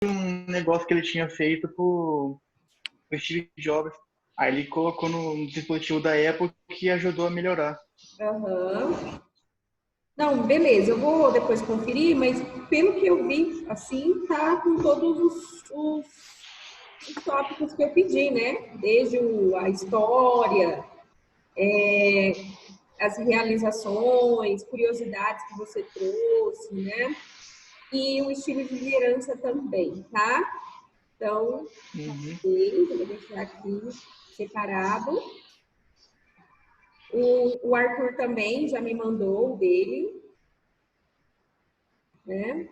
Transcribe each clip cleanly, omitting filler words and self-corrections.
um negócio que ele tinha feito pro Steve Jobs. Aí ele colocou no dispositivo da Apple que ajudou a melhorar. Aham. Não, beleza, eu vou depois conferir, mas pelo que eu vi, assim, tá com todos os tópicos que eu pedi, né? Desde a história, as realizações, curiosidades que você trouxe, né? E o estilo de liderança também, tá? Então, eu vou deixar aqui separado. O Arthur também já me mandou o dele, né?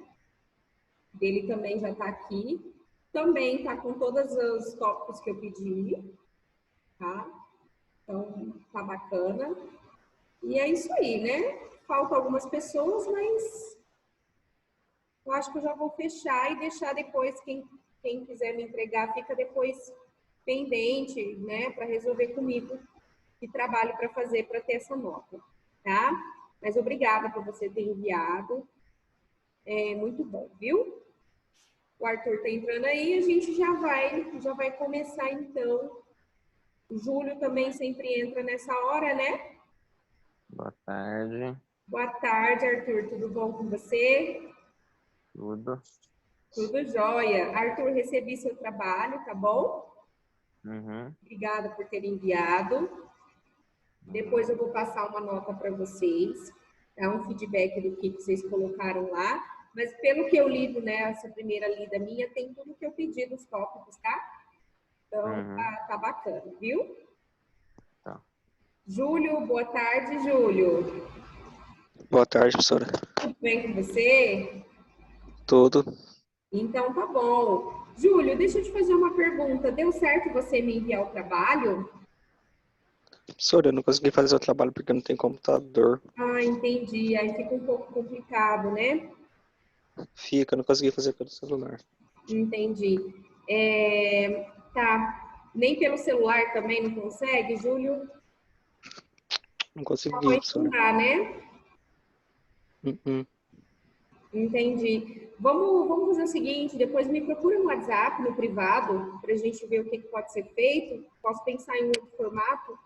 Dele também já está aqui. Também está com todos os tópicos que eu pedi, tá? Então, tá bacana. E é isso aí, né? Faltam algumas pessoas, mas eu acho que eu já vou fechar e deixar depois, quem quiser me entregar, fica depois pendente, né? Para resolver comigo que trabalho para fazer para ter essa nota, tá? Mas obrigada por você ter enviado. É muito bom, viu? O Arthur tá entrando aí, a gente já vai começar então. O Júlio também sempre entra nessa hora, né? Boa tarde. Boa tarde, Arthur. Tudo bom com você? Tudo. Tudo jóia. Arthur, recebi seu trabalho, tá bom? Uhum. Obrigada por ter enviado. Depois eu vou passar uma nota para vocês, tá? Um feedback do que vocês colocaram lá. Mas pelo que eu lido, né, essa primeira lida minha, tem tudo que eu pedi dos tópicos, tá? Então, tá bacana, viu? Tá. Júlio, boa tarde, Júlio. Boa tarde, professora. Tudo bem com você? Tudo. Então, tá bom. Júlio, deixa eu te fazer uma pergunta. Deu certo você me enviar o trabalho? Professora, eu não consegui fazer o trabalho porque eu não tenho computador. Ah, entendi. Aí fica um pouco complicado, né? Fica, eu não consegui fazer pelo celular. Entendi. Tá. Nem pelo celular também não consegue, Júlio? Não Só consegui, vou professora. estudar, né? Entendi. Vamos fazer o seguinte, depois me procura no WhatsApp, no privado, para a gente ver o que pode ser feito. Posso pensar em outro formato,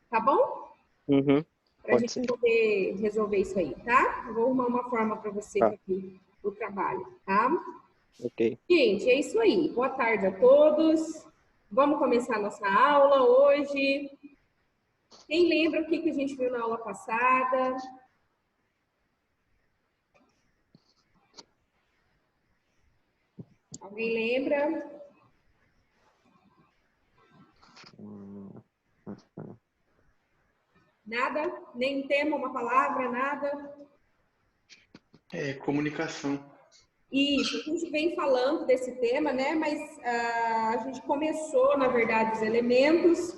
tá bom? Para a Pode gente ser. poder resolver isso aí, tá? Eu vou arrumar uma forma para você Tá. aqui do trabalho, tá? Ok. Gente, é isso aí. Boa tarde a todos. Vamos começar a nossa aula hoje. Quem lembra o que a gente viu na aula passada? Alguém lembra? Nada? Nem um tema, uma palavra, nada? Comunicação. Isso, a gente vem falando desse tema, né? Mas a gente começou, na verdade, os elementos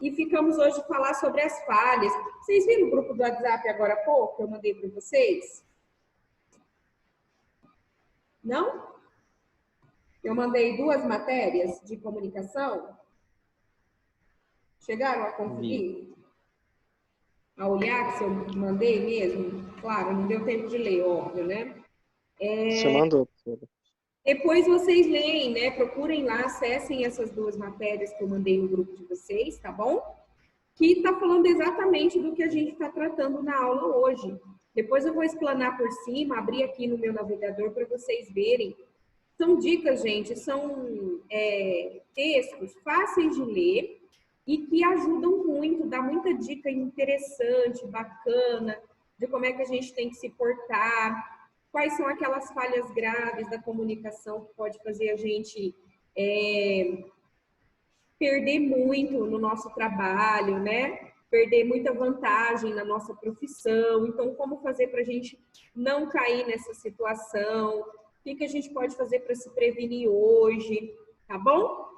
e ficamos hoje a falar sobre as falhas. Vocês viram o grupo do WhatsApp agora há pouco que eu mandei para vocês? Não? Eu mandei 2 matérias de comunicação. Chegaram a conferir? A olhar que eu mandei mesmo? Claro, não deu tempo de ler, óbvio, né? Você mandou, professora. Depois vocês leem, né? Procurem lá, acessem essas 2 matérias que eu mandei no grupo de vocês, tá bom? Que está falando exatamente do que a gente está tratando na aula hoje. Depois eu vou explanar por cima, abrir aqui no meu navegador para vocês verem. São dicas, gente, são textos fáceis de ler e que ajudam muito, dá muita dica interessante, bacana, de como é que a gente tem que se portar, quais são aquelas falhas graves da comunicação que pode fazer a gente perder muito no nosso trabalho, né? Perder muita vantagem na nossa profissão. Então, como fazer para a gente não cair nessa situação? O que a gente pode fazer para se prevenir hoje? Tá bom?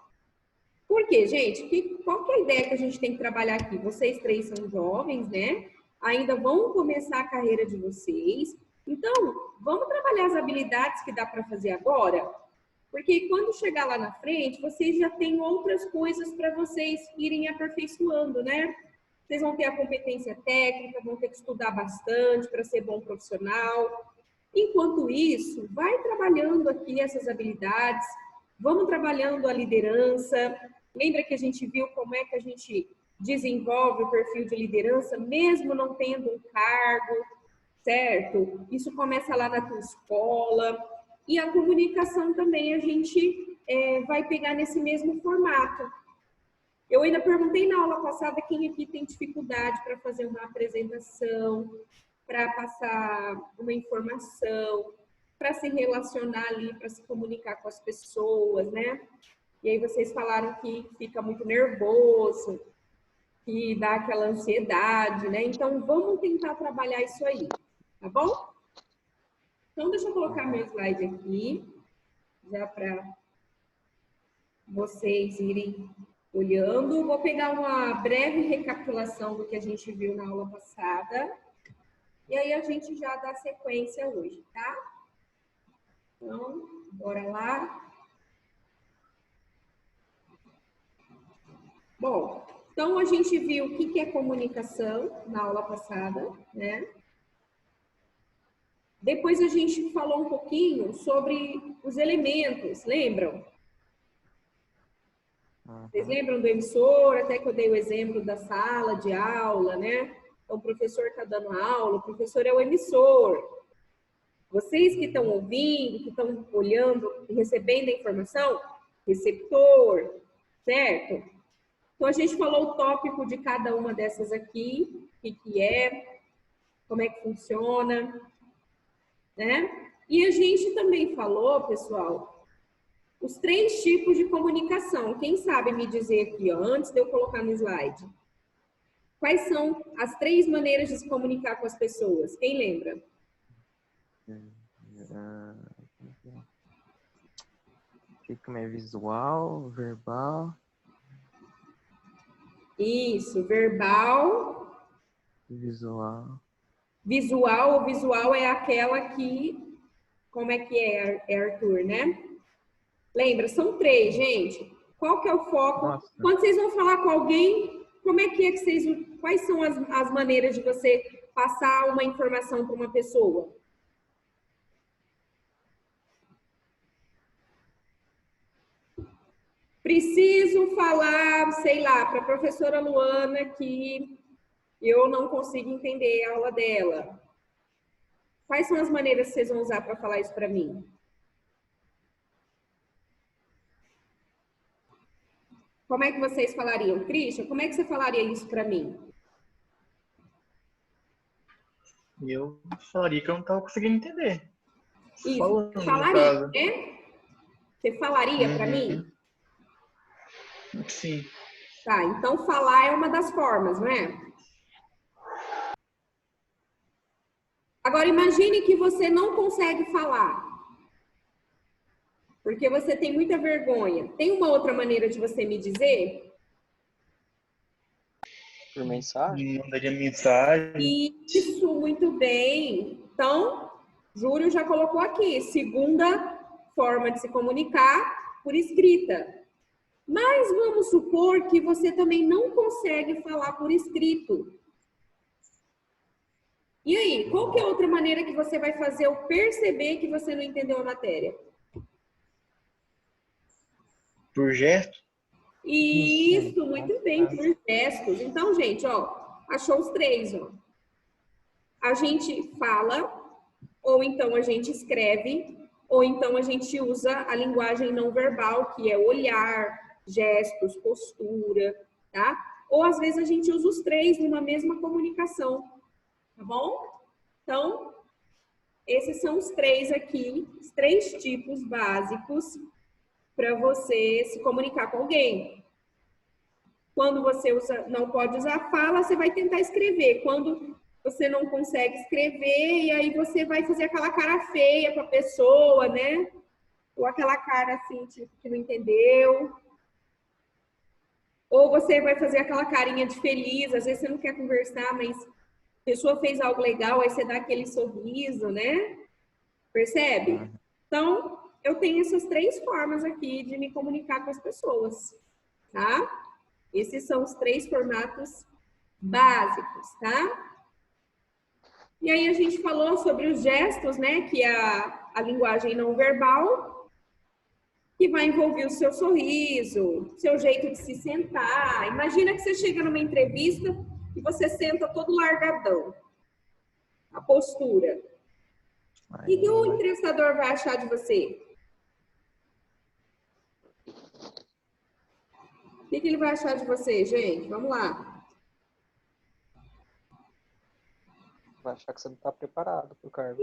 Por quê, gente? Qual que é a ideia que a gente tem que trabalhar aqui? Vocês 3 são jovens, né? Ainda vão começar a carreira de vocês. Então, vamos trabalhar as habilidades que dá para fazer agora? Porque quando chegar lá na frente, vocês já têm outras coisas para vocês irem aperfeiçoando, né? Vocês vão ter a competência técnica, vão ter que estudar bastante para ser bom profissional. Enquanto isso, vai trabalhando aqui essas habilidades, vamos trabalhando a liderança. Lembra que a gente viu como é que a gente desenvolve o perfil de liderança, mesmo não tendo um cargo, certo? Isso começa lá na tua escola. E a comunicação também a gente vai pegar nesse mesmo formato. Eu ainda perguntei na aula passada quem aqui tem dificuldade para fazer uma apresentação, para passar uma informação, para se relacionar ali, para se comunicar com as pessoas, né? E aí vocês falaram que fica muito nervoso, que dá aquela ansiedade, né? Então, vamos tentar trabalhar isso aí, tá bom? Então, deixa eu colocar meu slide aqui, já para vocês irem olhando. Vou pegar uma breve recapitulação do que a gente viu na aula passada. E aí a gente já dá sequência hoje, tá? Então, bora lá. Bom, então a gente viu o que é comunicação na aula passada, né? Depois a gente falou um pouquinho sobre os elementos, lembram? Vocês lembram do emissor? Até que eu dei o exemplo da sala de aula, né? Então, o professor está dando aula, o professor é o emissor. Vocês que estão ouvindo, que estão olhando e recebendo a informação, receptor, certo? Então, a gente falou o tópico de cada uma dessas aqui, o que é, como é que funciona, né? E a gente também falou, pessoal, os 3 tipos de comunicação. Quem sabe me dizer aqui, ó, antes de eu colocar no slide? Quais são as 3 maneiras de se comunicar com as pessoas? Quem lembra? Como é visual, verbal. Isso, verbal. Visual. Visual, o visual é aquela que... Como é que é, Arthur, né? Lembra, são 3, gente. Qual que é o foco? Nossa. Quando vocês vão falar com alguém, como é que vocês... Quais são as maneiras de você passar uma informação para uma pessoa? Preciso falar, sei lá, para a professora Luana que eu não consigo entender a aula dela. Quais são as maneiras que vocês vão usar para falar isso para mim? Como é que vocês falariam? Christian, como é que você falaria isso para mim? Eu falaria que eu não estava conseguindo entender. Isso, Falando, você no falaria, caso. né? Você falaria para mim? Sim. Tá, então falar é uma das formas, não é? Agora imagine que você não consegue falar. Porque você tem muita vergonha. Tem uma outra maneira de você me dizer? Por mensagem? Mandaria mensagem. Isso, muito bem. Então, Júlio já colocou aqui. Segunda forma de se comunicar, por escrita. Mas vamos supor que você também não consegue falar por escrito. E aí, qual que é a outra maneira que você vai fazer eu perceber que você não entendeu a matéria? Por gesto? Isso, muito bem, por gestos. Então, gente, ó, achou os 3, ó. A gente fala, ou então a gente escreve, ou então a gente usa a linguagem não verbal, que é olhar, gestos, postura, tá? Ou às vezes a gente usa os 3 numa mesma comunicação, tá bom? Então, esses são os 3 aqui, os 3 tipos básicos para você se comunicar com alguém. Quando você não pode usar fala, você vai tentar escrever. Quando você não consegue escrever, e aí você vai fazer aquela cara feia para a pessoa, né? Ou aquela cara assim, tipo, que não entendeu. Ou você vai fazer aquela carinha de feliz, às vezes você não quer conversar, mas a pessoa fez algo legal, aí você dá aquele sorriso, né? Percebe? Então, eu tenho essas 3 formas aqui de me comunicar com as pessoas, tá? Esses são os 3 formatos básicos, tá? E aí a gente falou sobre os gestos, né? Que é a linguagem não verbal, que vai envolver o seu sorriso, seu jeito de se sentar. Imagina que você chega numa entrevista e você senta todo largadão. A postura. O que o entrevistador vai achar de você? O que ele vai achar de você, gente? Vamos lá. Vai achar que você não está preparado para o cargo.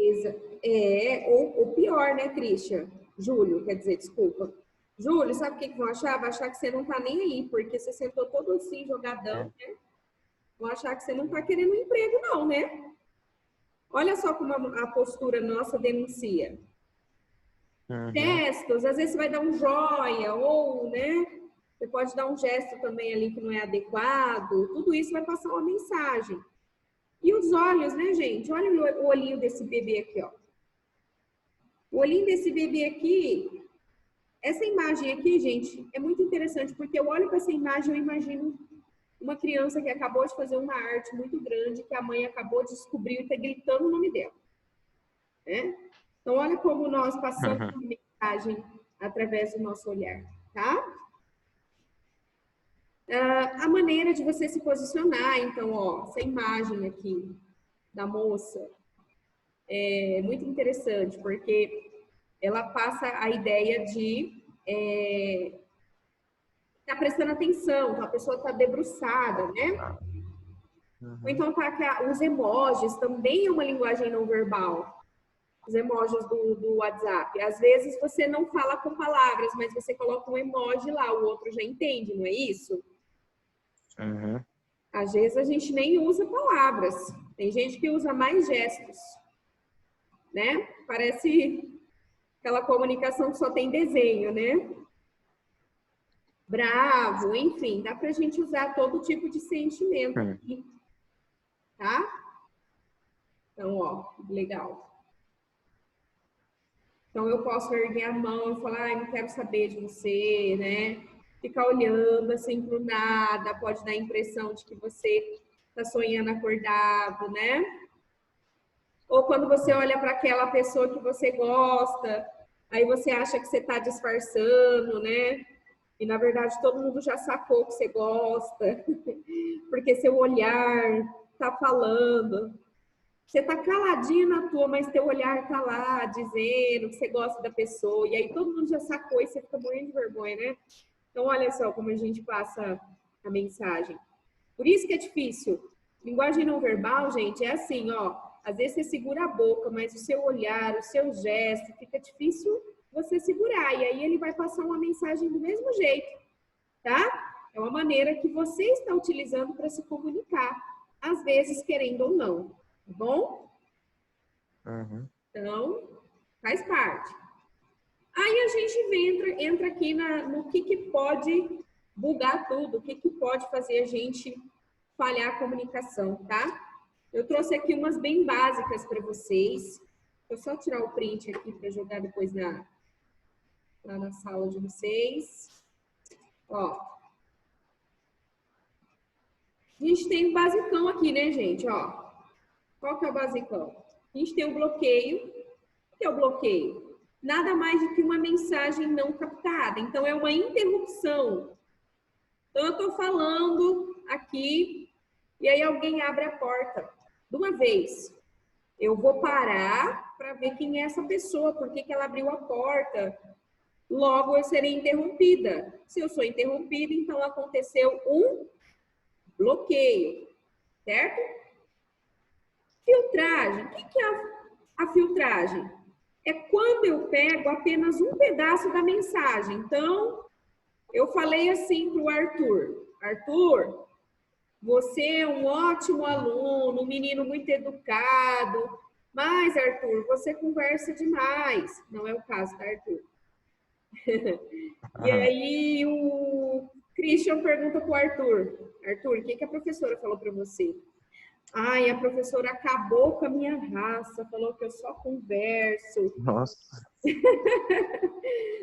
Ou pior, né, Christian? Júlio, quer dizer, desculpa. Júlio, sabe o que vão achar? Vai achar que você não tá nem aí, porque você sentou todo assim, jogadão, né? Vão achar que você não tá querendo um emprego, não, né? Olha só como a postura nossa denuncia. Gestos, às vezes você vai dar um joia, ou, né? Você pode dar um gesto também ali que não é adequado. Tudo isso vai passar uma mensagem. E os olhos, né, gente? Olha o olhinho desse bebê aqui, ó. O olhinho desse bebê aqui, essa imagem aqui, gente, é muito interessante, porque eu olho para essa imagem e eu imagino uma criança que acabou de fazer uma arte muito grande, que a mãe acabou de descobrir e está gritando o nome dela. Né? Então, olha como nós passamos a mensagem através do nosso olhar, tá? A maneira de você se posicionar, então, ó, essa imagem aqui da moça é muito interessante, porque ela passa a ideia de tá prestando atenção, então a pessoa está debruçada, né? Ou então tá que os emojis também é uma linguagem não verbal. Os emojis do WhatsApp. Às vezes você não fala com palavras, mas você coloca um emoji lá, o outro já entende, não é isso? Às vezes a gente nem usa palavras. Tem gente que usa mais gestos, né? Parece aquela comunicação que só tem desenho, né? Bravo, enfim, dá pra gente usar todo tipo de sentimento aqui, tá? Então, ó, legal. Então, eu posso erguer a mão e falar, ai, não quero saber de você, né? Ficar olhando assim pro nada, pode dar a impressão de que você tá sonhando acordado, né? Ou quando você olha para aquela pessoa que você gosta, aí você acha que você tá disfarçando, né? E, na verdade, todo mundo já sacou que você gosta, porque seu olhar tá falando. Você tá caladinho na tua, mas teu olhar tá lá, dizendo que você gosta da pessoa. E aí todo mundo já sacou e você fica morrendo de vergonha, né? Então, olha só como a gente passa a mensagem. Por isso que é difícil. Linguagem não verbal, gente, é assim, ó. Às vezes você segura a boca, mas o seu olhar, o seu gesto, fica difícil você segurar. E aí ele vai passar uma mensagem do mesmo jeito, tá? É uma maneira que você está utilizando para se comunicar. Às vezes, querendo ou não. Tá bom? Então, faz parte. Aí a gente entra aqui no que pode bugar tudo, o que pode fazer a gente falhar a comunicação, tá? Eu trouxe aqui umas bem básicas para vocês. Vou só tirar o print aqui para jogar depois lá na sala de vocês. Ó. A gente tem um basicão aqui, né, gente? Ó. Qual que é o basicão? A gente tem o bloqueio. O que é o bloqueio? Nada mais do que uma mensagem não captada. Então, é uma interrupção. Então, eu estou falando aqui e aí alguém abre a porta de uma vez. Eu vou parar para ver quem é essa pessoa, por que ela abriu a porta. Logo, eu serei interrompida. Se eu sou interrompida, então aconteceu um bloqueio, certo? Filtragem. O que é a filtragem? É quando eu pego apenas um pedaço da mensagem. Então, eu falei assim para o Arthur. Arthur, você é um ótimo aluno, um menino muito educado. Mas, Arthur, você conversa demais. Não é o caso, tá, Arthur? E aí, o Christian pergunta para o Arthur. Arthur, o que a professora falou para você? Ai, a professora acabou com a minha raça, falou que eu só converso. Nossa.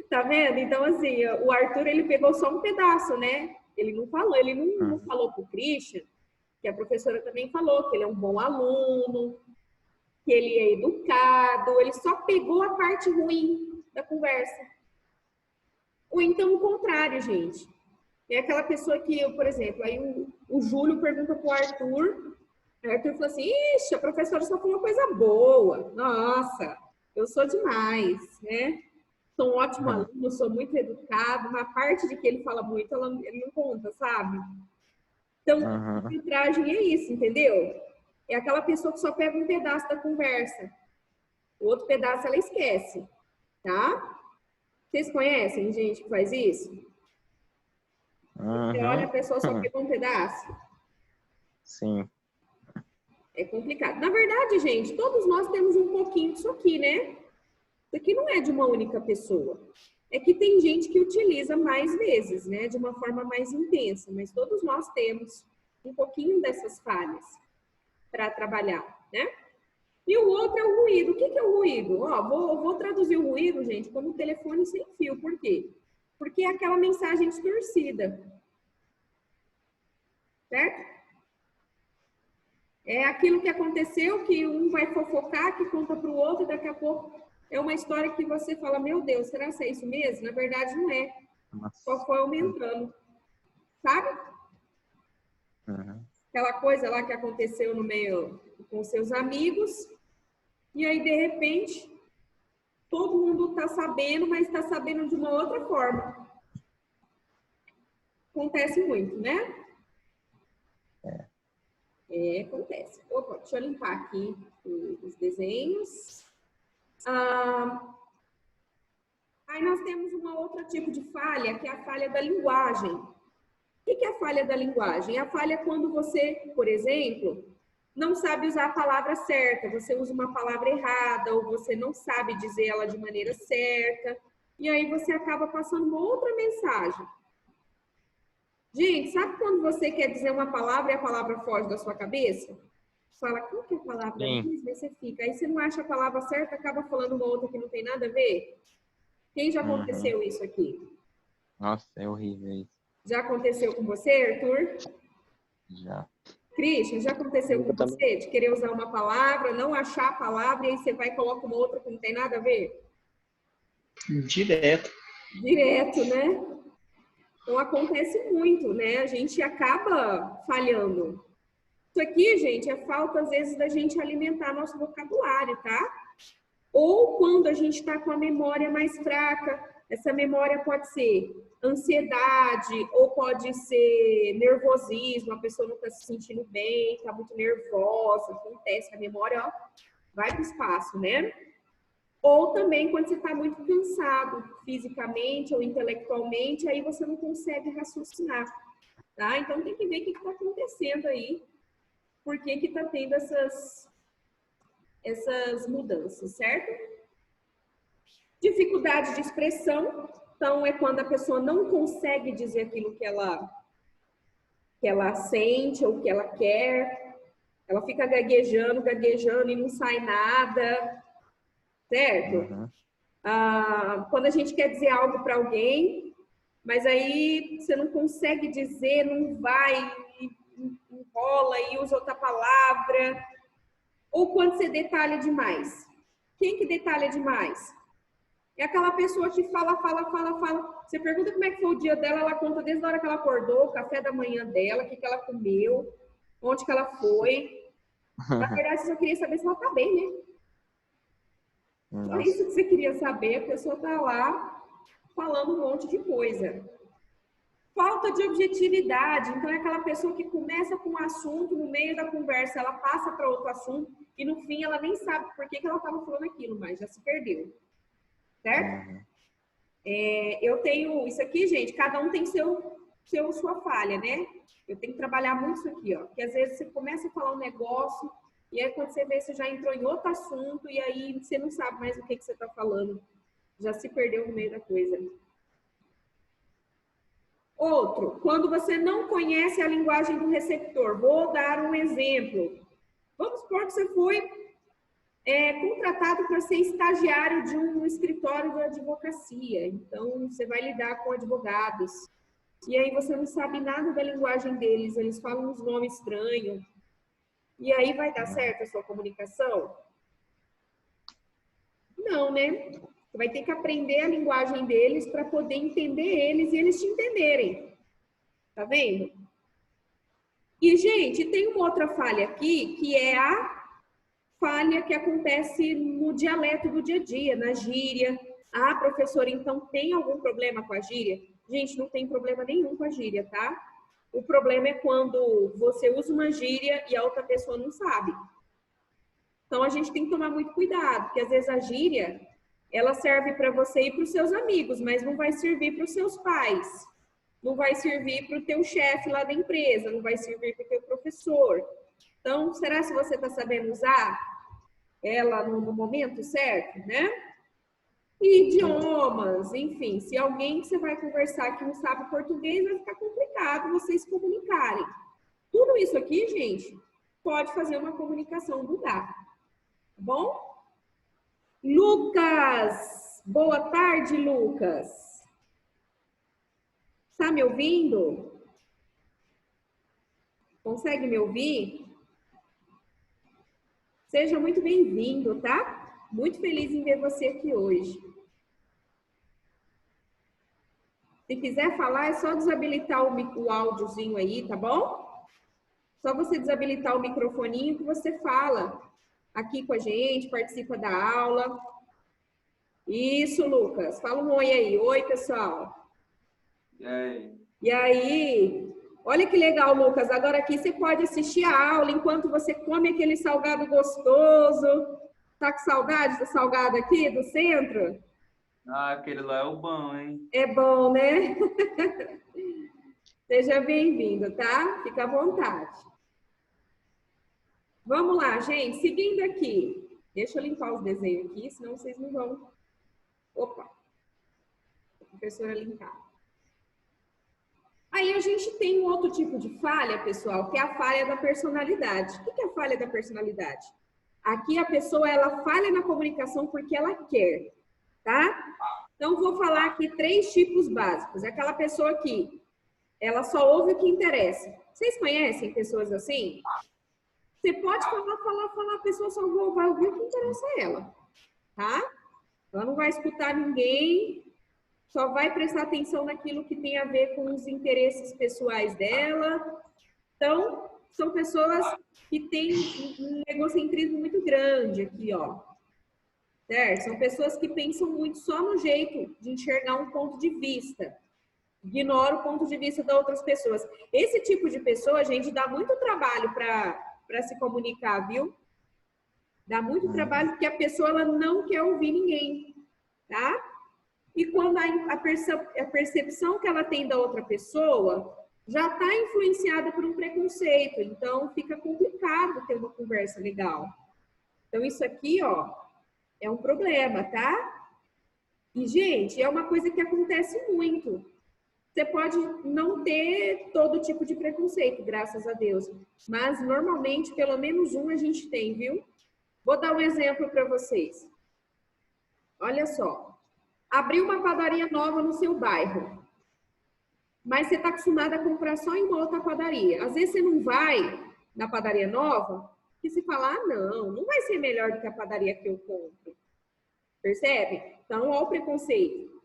Tá vendo? Então, assim, o Arthur, ele pegou só um pedaço, né? Ele não falou pro Christian, que a professora também falou que ele é um bom aluno, que ele é educado, ele só pegou a parte ruim da conversa. Ou então o contrário, gente. É aquela pessoa que, por exemplo, aí o Júlio pergunta pro Arthur, o Arthur falou assim, ixi, a professora só falou coisa boa. Nossa, eu sou demais, né? Sou um ótimo aluno, sou muito educado, uma parte de que ele fala muito, ele não conta, sabe? Então, a filtragem é isso, entendeu? É aquela pessoa que só pega um pedaço da conversa. O outro pedaço ela esquece, tá? Vocês conhecem gente que faz isso? Você olha, a pessoa só pegou um pedaço. Sim. É complicado. Na verdade, gente, todos nós temos um pouquinho disso aqui, né? Isso aqui não é de uma única pessoa. É que tem gente que utiliza mais vezes, né? De uma forma mais intensa. Mas todos nós temos um pouquinho dessas falhas para trabalhar, né? E o outro é o ruído. O que é o ruído? Ó, vou traduzir o ruído, gente, como telefone sem fio. Por quê? Porque é aquela mensagem distorcida. Certo? É aquilo que aconteceu, que um vai fofocar, que conta para o outro, e daqui a pouco é uma história que você fala, meu Deus, será que é isso mesmo? Na verdade, não é. Só foi aumentando. Sabe? Aquela coisa lá que aconteceu no meio com seus amigos, e aí, de repente, todo mundo está sabendo, mas está sabendo de uma outra forma. Acontece muito, né? Acontece. Opa, deixa eu limpar aqui os desenhos. Aí nós temos um outro tipo de falha, que é a falha da linguagem. O que é a falha da linguagem? A falha é quando você, por exemplo, não sabe usar a palavra certa, você usa uma palavra errada, ou você não sabe dizer ela de maneira certa, e aí você acaba passando uma outra mensagem. Gente, sabe quando você quer dizer uma palavra e a palavra foge da sua cabeça? Você fala, qual que é a palavra mesmo? Aí você fica. Aí você não acha a palavra certa, acaba falando uma outra que não tem nada a ver. Quem já aconteceu isso aqui? Nossa, é horrível isso. Já aconteceu com você, Arthur? Já. Christian, já aconteceu com você? De querer usar uma palavra, não achar a palavra, e aí você vai e coloca uma outra que não tem nada a ver? Direto. Direto, né? Então, acontece muito, né? A gente acaba falhando. Isso aqui, gente, é falta, às vezes, da gente alimentar nosso vocabulário, tá? Ou quando a gente está com a memória mais fraca, essa memória pode ser ansiedade, ou pode ser nervosismo, a pessoa não está se sentindo bem, está muito nervosa, acontece, a memória, ó, vai para o espaço, né? Ou também quando você está muito cansado, fisicamente ou intelectualmente, aí você não consegue raciocinar, tá? Então tem que ver o que está acontecendo aí, por que está tendo essas mudanças, certo? Dificuldade de expressão, então é quando a pessoa não consegue dizer aquilo que ela sente ou que ela quer, ela fica gaguejando e não sai nada, certo? Quando a gente quer dizer algo para alguém, mas aí você não consegue dizer, não vai, enrola e usa outra palavra. Ou quando você detalha demais. Quem que detalha demais? É aquela pessoa que fala. Você pergunta como é que foi o dia dela, ela conta desde a hora que ela acordou, o café da manhã dela, o que ela comeu, onde que ela foi. Na verdade, você só queria saber se ela tá bem, né? Só isso que você queria saber, a pessoa tá lá falando um monte de coisa. Falta de objetividade, então é aquela pessoa que começa com um assunto, no meio da conversa ela passa para outro assunto e no fim ela nem sabe por que ela estava falando aquilo, mas já se perdeu, certo? Eu tenho isso aqui, gente, cada um tem sua falha, né? Eu tenho que trabalhar muito isso aqui, ó, porque às vezes você começa a falar um negócio e aí quando você vê, você já entrou em outro assunto e aí você não sabe mais o que você está falando, já se perdeu no meio da coisa. Outro, quando você não conhece a linguagem do receptor. Vou dar um exemplo. Vamos supor que você foi contratado para ser estagiário de um escritório de advocacia. Então, você vai lidar com advogados. E aí você não sabe nada da linguagem deles, eles falam uns nomes estranhos. E aí vai dar certo a sua comunicação? não, né? Você vai ter que aprender a linguagem deles para poder entender eles e eles te entenderem. Tá vendo? E, gente, tem uma outra falha aqui, que é a falha que acontece no dialeto do dia a dia, na gíria. Ah, professora, então tem algum problema com a gíria? Gente, não tem problema nenhum com a gíria, tá? O problema é quando você usa uma gíria e a outra pessoa não sabe. Então, a gente tem que tomar muito cuidado, porque às vezes a gíria, ela serve para você e para os seus amigos, mas não vai servir para os seus pais. Não vai servir para o teu chefe lá da empresa, não vai servir para o teu professor. Então, será que você está sabendo usar ela no momento certo, né? E idiomas, enfim, se alguém que você vai conversar que não sabe português, vai ficar complicado vocês se comunicarem. Tudo isso aqui, gente, pode fazer uma comunicação mudar, tá bom? Lucas, boa tarde, Lucas. Está me ouvindo? Consegue me ouvir? Seja muito bem-vindo, tá? Muito feliz em ver você aqui hoje. Se quiser falar, é só desabilitar o áudiozinho aí, tá bom? Só você desabilitar o microfoninho que você fala aqui com a gente, participa da aula. Isso, Lucas. Fala um oi aí. Oi, pessoal. E aí? E aí? Olha que legal, Lucas. Agora aqui você pode assistir a aula enquanto você come aquele salgado gostoso. Tá com saudade do salgado aqui, do centro? Ah, aquele lá é o bom, hein? É bom, né? Seja bem-vindo, tá? Fica à vontade. Vamos lá, gente. Seguindo aqui. Deixa eu limpar os desenhos aqui, senão vocês não vão... Opa! A professora limpar. Aí a gente tem um outro tipo de falha, pessoal, que é a falha da personalidade. O que é a falha da personalidade? Aqui a pessoa, ela falha na comunicação porque ela quer, tá? Então, vou falar aqui 3 tipos básicos. Aquela pessoa que ela só ouve o que interessa. Vocês conhecem pessoas assim? Você pode falar, a pessoa só vai ouvir o que interessa a ela, tá? Ela não vai escutar ninguém, só vai prestar atenção naquilo que tem a ver com os interesses pessoais dela. Então, são pessoas que têm um egocentrismo muito grande aqui, ó. Certo? São pessoas que pensam muito só no jeito de enxergar um ponto de vista. Ignora o ponto de vista das outras pessoas. Esse tipo de pessoa, gente, dá muito trabalho para se comunicar, viu? Dá muito trabalho porque a pessoa ela não quer ouvir ninguém, tá? E quando a percepção que ela tem da outra pessoa já está influenciada por um preconceito, então fica complicado ter uma conversa legal. Então isso aqui, ó, é um problema, tá? E, gente, é uma coisa que acontece muito. Você pode não ter todo tipo de preconceito, graças a Deus, mas normalmente pelo menos um a gente tem, viu? Vou dar um exemplo para vocês. Olha só. Abriu uma padaria nova no seu bairro, mas você está acostumado a comprar só em uma outra padaria. Às vezes você não vai na padaria nova e você fala, ah, não vai ser melhor do que a padaria que eu compro. Percebe? Então, olha o preconceito,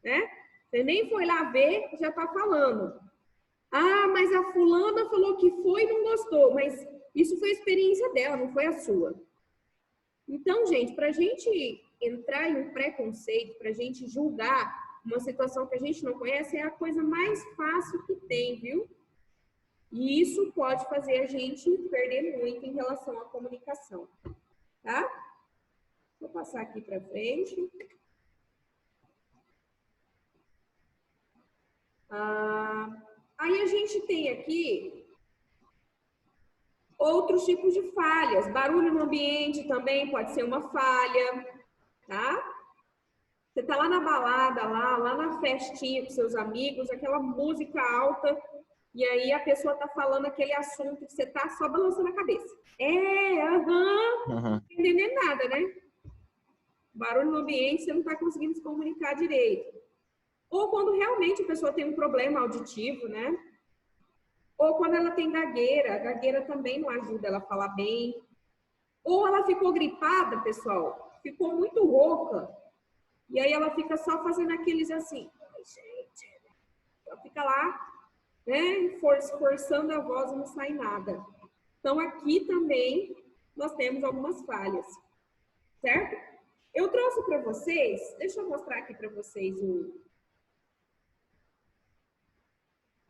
né? Você nem foi lá ver, já está falando. Ah, mas a fulana falou que foi e não gostou, mas isso foi a experiência dela, não foi a sua. Então, gente, para a gente entrar em um preconceito, para a gente julgar uma situação que a gente não conhece, é a coisa mais fácil que tem, viu? E isso pode fazer a gente perder muito em relação à comunicação, tá? Vou passar aqui para frente. Aí a gente tem aqui outros tipos de falhas. Barulho no ambiente também pode ser uma falha, tá? Você tá lá na balada, lá na festinha com seus amigos, aquela música alta, e aí a pessoa tá falando aquele assunto que você tá só balançando a cabeça. Não tá entendendo nada, né? Barulho no ambiente, você não tá conseguindo se comunicar direito. Ou quando realmente a pessoa tem um problema auditivo, né? Ou quando ela tem gagueira, a gagueira também não ajuda ela a falar bem. Ou ela ficou gripada, pessoal, ficou muito rouca. E aí ela fica só fazendo aqueles assim. Ai, gente. Ela fica lá, né, forçando a voz e não sai nada. Então, aqui também nós temos algumas falhas, certo? Eu trouxe para vocês, deixa eu mostrar aqui para vocês o...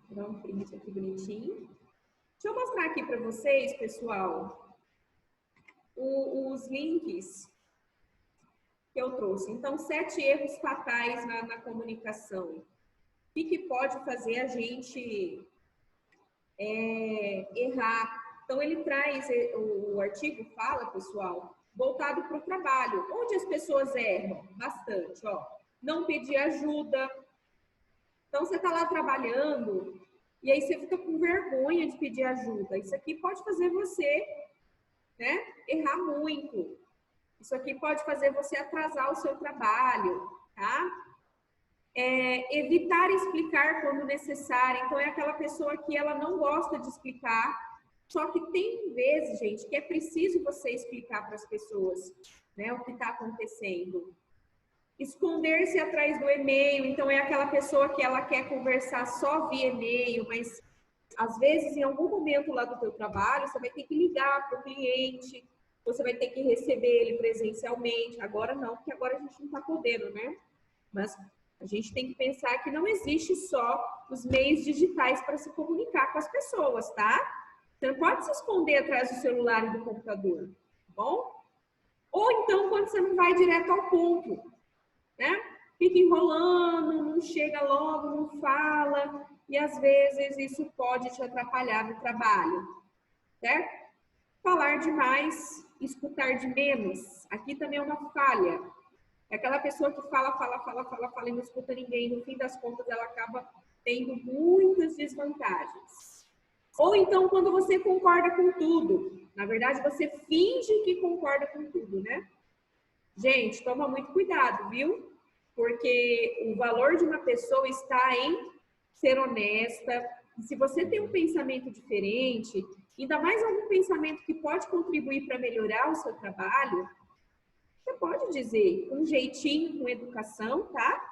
Vou dar um print aqui bonitinho. Deixa eu mostrar aqui para vocês, pessoal, os links que eu trouxe. Então, 7 erros fatais na comunicação. O que pode fazer a gente errar? Então, ele traz, o artigo fala, pessoal, voltado para o trabalho. Onde as pessoas erram? Bastante, ó. Não pedir ajuda. Então, você está lá trabalhando e aí você fica com vergonha de pedir ajuda. Isso aqui pode fazer você, né, errar muito. Isso aqui pode fazer você atrasar o seu trabalho, tá? Evitar explicar quando necessário. Então, é aquela pessoa que ela não gosta de explicar. Só que tem vezes, gente, que é preciso você explicar para as pessoas, né, o que está acontecendo. Esconder-se atrás do e-mail. Então, é aquela pessoa que ela quer conversar só via e-mail, mas às vezes, em algum momento lá do teu trabalho, você vai ter que ligar para o cliente, você vai ter que receber ele presencialmente. Agora não, porque agora a gente não está podendo, né? Mas a gente tem que pensar que não existe só os meios digitais para se comunicar com as pessoas, tá? Você não pode se esconder atrás do celular e do computador, tá bom? Ou então, quando você não vai direto ao ponto, né? Fica enrolando, não chega logo, não fala, e às vezes isso pode te atrapalhar no trabalho, certo? Falar demais, escutar de menos. Aqui também é uma falha. É aquela pessoa que fala e não escuta ninguém. No fim das contas, ela acaba tendo muitas desvantagens. Ou então, quando você concorda com tudo. Na verdade, você finge que concorda com tudo, né? Gente, toma muito cuidado, viu? Porque o valor de uma pessoa está em ser honesta. E se você tem um pensamento diferente, ainda mais algum pensamento que pode contribuir para melhorar o seu trabalho, você pode dizer com jeitinho, com educação, tá?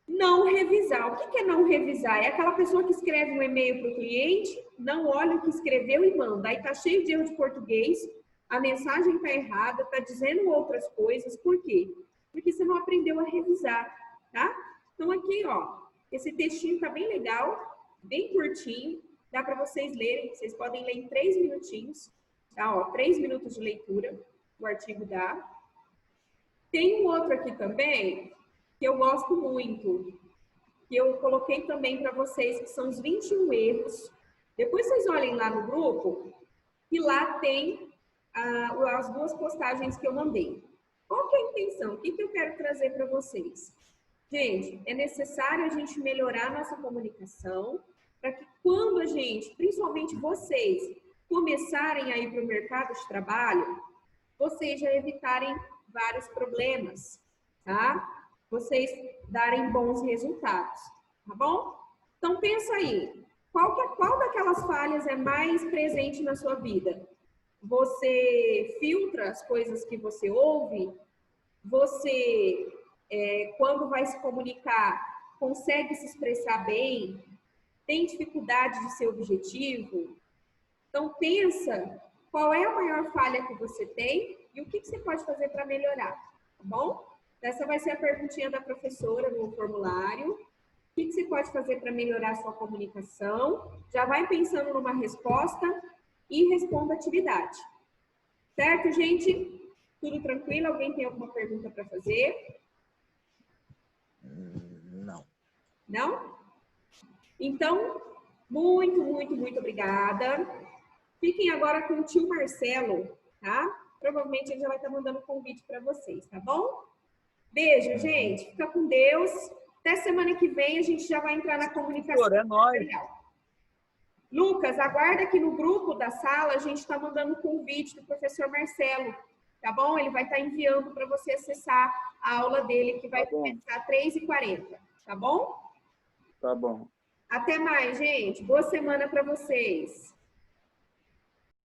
Não revisar. O que é não revisar? É aquela pessoa que escreve um e-mail para o cliente, não olha o que escreveu e manda. Aí tá cheio de erro de português, a mensagem tá errada, tá dizendo outras coisas. Por quê? Porque você não aprendeu a revisar, tá? Então aqui, ó, esse textinho tá bem legal, bem curtinho, dá para vocês lerem, vocês podem ler em 3 minutinhos, tá? Ó, 3 minutos de leitura, o artigo dá. Tem um outro aqui também, que eu gosto muito, que eu coloquei também para vocês, que são os 21 erros. Depois vocês olhem lá no grupo, e lá tem as 2 postagens que eu mandei. Qual que é a intenção? O que eu quero trazer para vocês? Gente, é necessário a gente melhorar a nossa comunicação, para que quando a gente, principalmente vocês, começarem a ir para o mercado de trabalho, vocês já evitarem vários problemas, tá? Vocês darem bons resultados, tá bom? Então, pensa aí, qual daquelas falhas é mais presente na sua vida? Você filtra as coisas que você ouve? Você, quando vai se comunicar, consegue se expressar bem? Tem dificuldade de ser objetivo? Então, pensa qual é a maior falha que você tem e o que você pode fazer para melhorar, tá bom? Essa vai ser a perguntinha da professora no formulário. O que você pode fazer para melhorar a sua comunicação? Já vai pensando numa resposta e responda a atividade. Certo, gente? Tudo tranquilo? Alguém tem alguma pergunta para fazer? Não. Não? Então, muito, muito, muito obrigada. Fiquem agora com o tio Marcelo, tá? Provavelmente ele já vai estar mandando convite para vocês, tá bom? Beijo, gente. Fica com Deus. Até semana que vem a gente já vai entrar na comunicação. É nóis. Lucas, aguarda aqui no grupo da sala, a gente está mandando um convite do professor Marcelo, tá bom? Ele vai estar enviando para você acessar a aula dele, que vai começar às 3h40, tá bom? Tá bom. Até mais, gente. Boa semana para vocês.